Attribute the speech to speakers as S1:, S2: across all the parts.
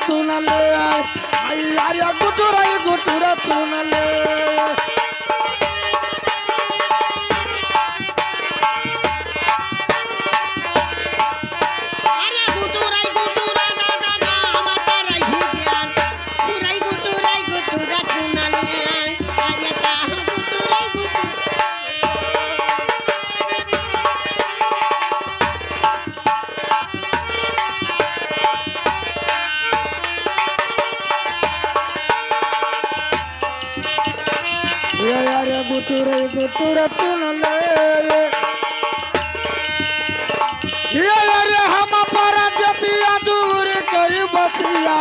S1: तुनले आई अरे गुटुरा तुनले गुटुरा तुनले ये हम पर जतिया दूर कई बतिया।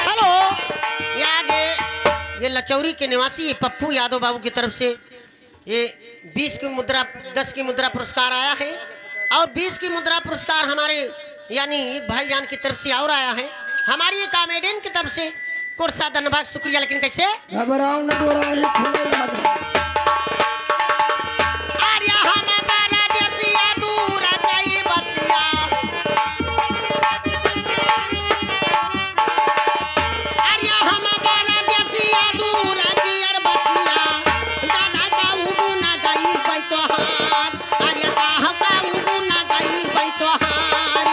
S2: हेलो ये लचौरी के निवासी पप्पू यादव बाबू की तरफ से ये 20 की मुद्रा 10 की मुद्रा पुरस्कार आया है और 20 की मुद्रा पुरस्कार हमारे यानी एक भाईजान की तरफ से और आया है हमारी कॉमेडियन की तरफ से कोर्सा धन्यवाद शुक्रिया। लेकिन कैसे
S1: घबराओ न डोरा ही खुले लगा
S2: आर्या हम बाला देसिया दूर गई बसिया आर्या हम बाला देसिया दूर गियर बसिया दादा काऊ ना गई बैतोहार आर्या काऊ ना गई बैतोहार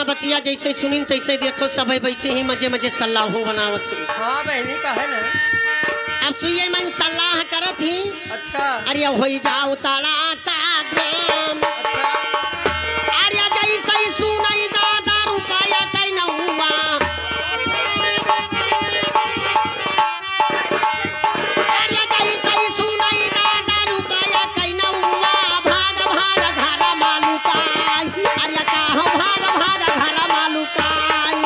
S2: बतिया जैसे सुनिन तैसे देखो सब बैठे ही मजे मजे सलाह बनावत ही।
S3: हाँ बहनी का है ना
S2: अब सुइए मन सलाह करत ही।
S3: अच्छा
S2: अरे हो जाओ ताला का ग्राम
S3: अच्छा
S2: अरे जैसे सुनई दादा रुपया कई न हुआ अरे जैसे सुनई दादा रुपया कई न हुआ भाग भाग घरा मालूकाई अरे काहो भाग भाग घरा मालूकाई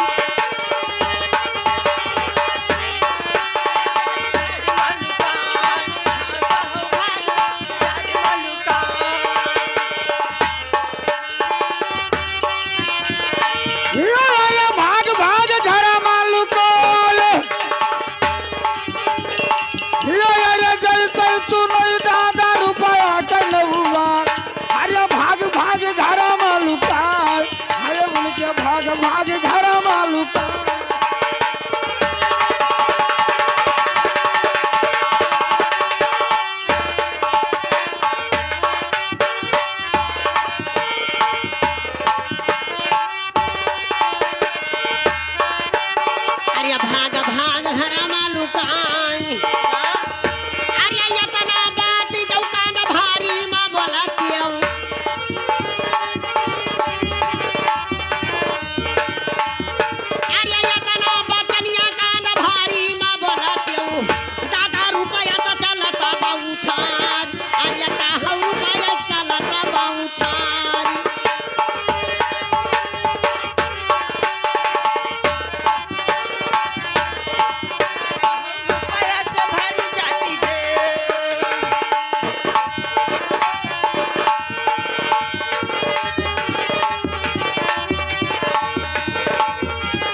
S2: दादा रुपयाचा चालता बाऊछार अरे का रुपया चालता बाऊछार
S3: रुपया से भरी जाती जे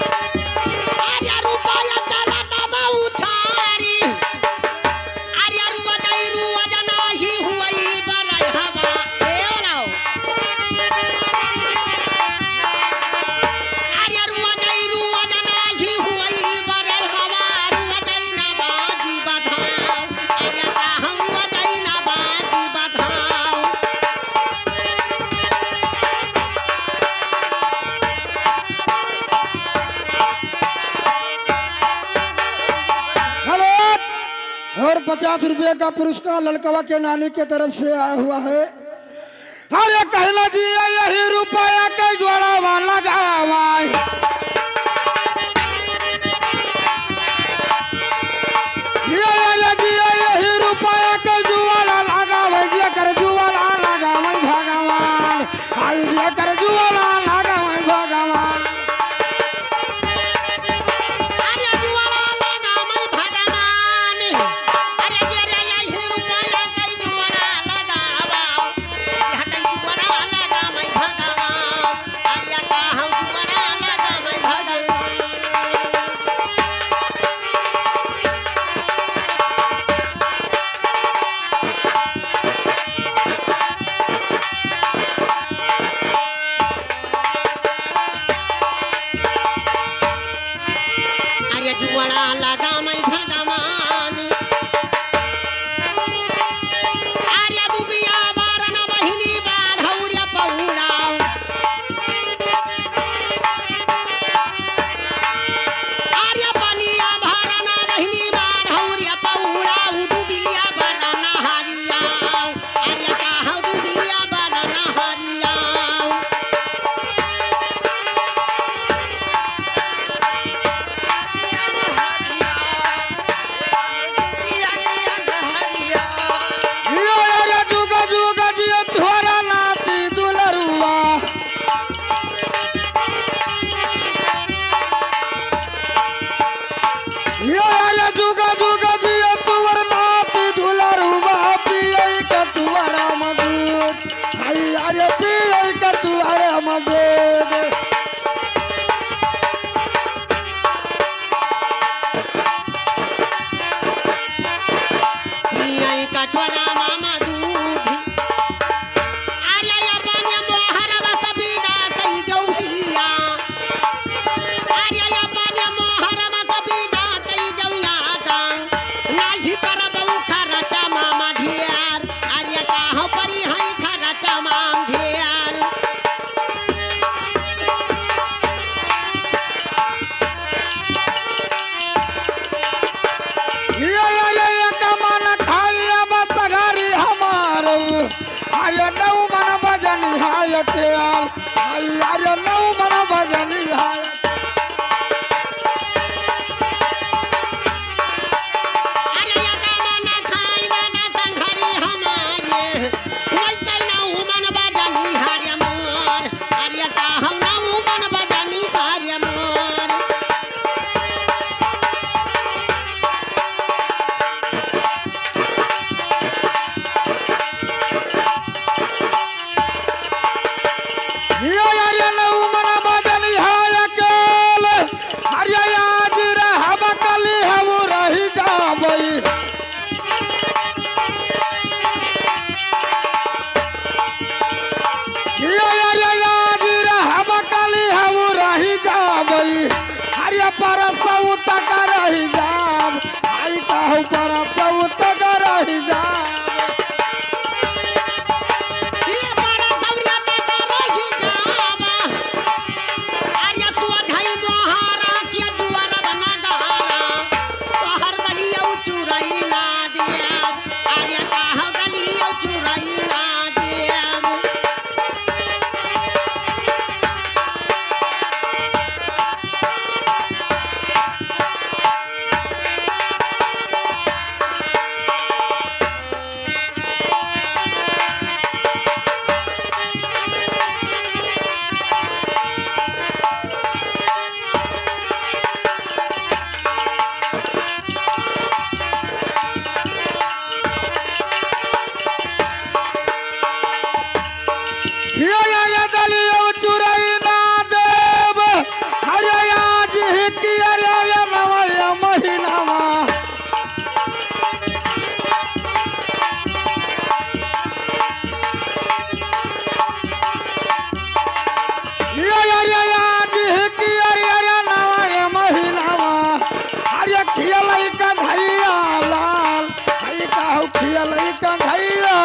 S2: अरे रुपया चालता बाऊछारी अरे रुवजा नाही हुई बरय हवा ए ओलाओ अरे रुवजा नाही हुई बरय हवा रुवजा ना बाजी बधाओ अरे का रुवजा ना बाजी बधाओ
S1: हेलो। और 50 रुपए का पुरस्कार लड़कवा के नानी के तरफ से आया हुआ है। अरे कहना जी यही रुपया के जोड़ा वाला जावाई यही रुपया के जुआला लगावे जे कर जुआला लगावे भगवान आई जे कर जुआला लगावे भगवान
S2: अरे जुआला लगा मैं भगवान अरे जे रे यही रुपया कई जुआला लगावा यह कई जुआला लगा मैं भगवान अरे का हम जुआला लगा मैं भगवान अरे जुआला लगा मैं भगवान अरे दुबिया बारन बहिनी बाढ़ौरिया पौड़ा अरे बनिया बारन बहिनी बाढ़ौरिया पौड़ा दुबिया बारन हरिया अरे का दुबिया बारन हरिया
S1: अरे जुगा जुगा जियो तोरा नाती दुलरुआ अरे जुगा जुगा जियो तुवर नाती दुलरुआ पिए के तुवरा मदूद आई अरे पिए के तुवरा मदूद
S2: पियई कटोरा मामा दूध अरे अपन मोहरवा सबीदा कई दौहिया अरे अपन मोहरवा सबीदा कई दौया दा नाही करबौ खरचा मामा ढियार अरे काहो परी है खरचा माम ढियार
S1: ये कमान खाइया बतगारी हमार अरे नौ मन बजनी हाय तेल अरे नौ मन बजनी हाय
S2: अरे यदा मन खाइला ना संघरी हमारे वैसे ना उमन बजनी हार्य मोर अरे का हम ना उमन बजनी हार्य मोर
S1: अरे नौ मन बजनी हाय केल अरे आज रहब कली हम रही जाबई अरे आज रहब कली हम रही जाबई अरे परसौ तक रही जाब आई कहू परसौ तक रही जाब
S2: ये बड़ा सौरिया तक रही जाबा अरे सुधई मोहारा के जुआर बना गारा तोहर गलिया चुरई ना दिया अरे काह गलिया चुरई ना दिया
S1: मुखिया लई कंधैया